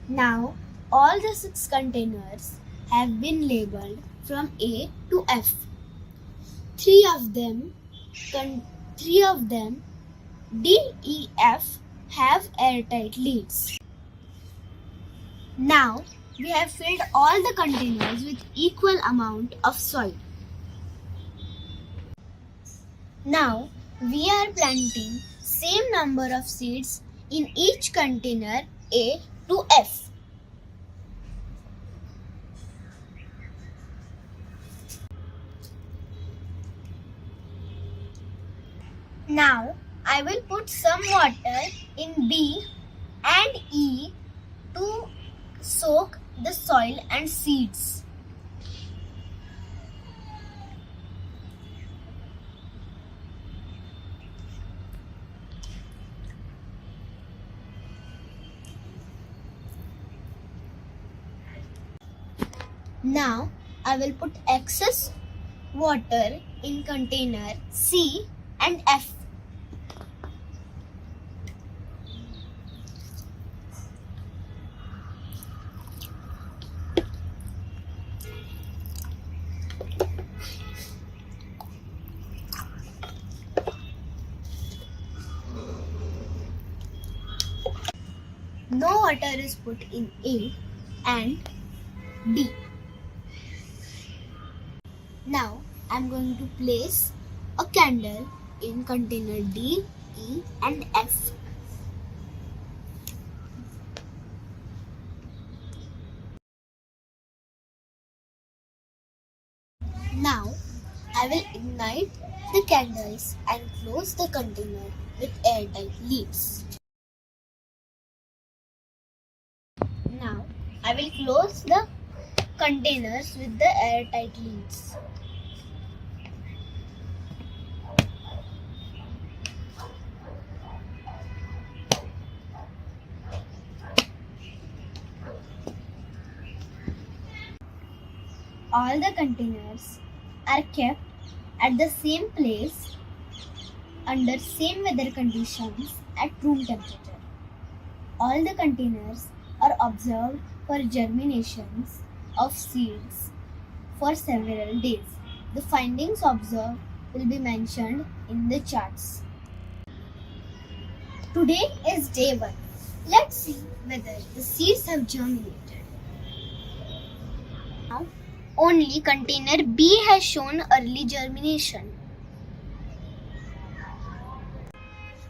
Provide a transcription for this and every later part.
Now, all the 6 containers have been labeled from A to F. Three of them, D, E, F, have airtight lids. Now, we have filled all the containers with equal amount of soil. Now, we are planting same number of seeds in each container A to F. Now, I will put some water in B and E to soak the soil and seeds. Now, I will put excess water in container C and F. No water is put in A and D. Now I am going to place a candle in container D, E and F. Now I will ignite the candles and close the container with airtight lids. Now I will close the containers with the airtight lids. All the containers are kept at the same place under same weather conditions at room temperature. All the containers are observed for germinations of seeds for several days. The findings observed will be mentioned in the charts. Today is day 1. Let's see whether the seeds have germinated. Now, only container B has shown early germination.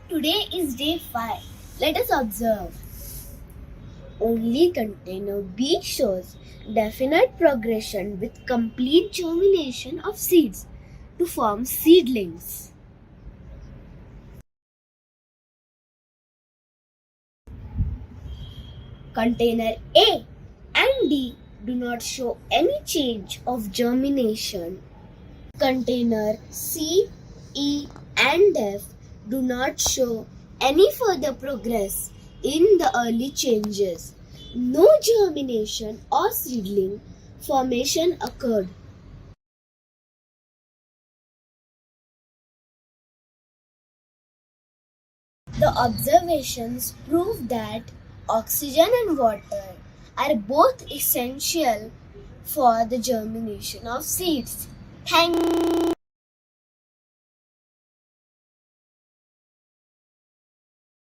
Today is day 5. Let us observe. Only container B shows definite progression with complete germination of seeds to form seedlings. Container A and D do not show any change of germination. Container C, E and F do not show any further progress in the early changes. No germination or seedling formation occurred. The observations prove that oxygen and water are both essential for the germination of seeds. Thank you.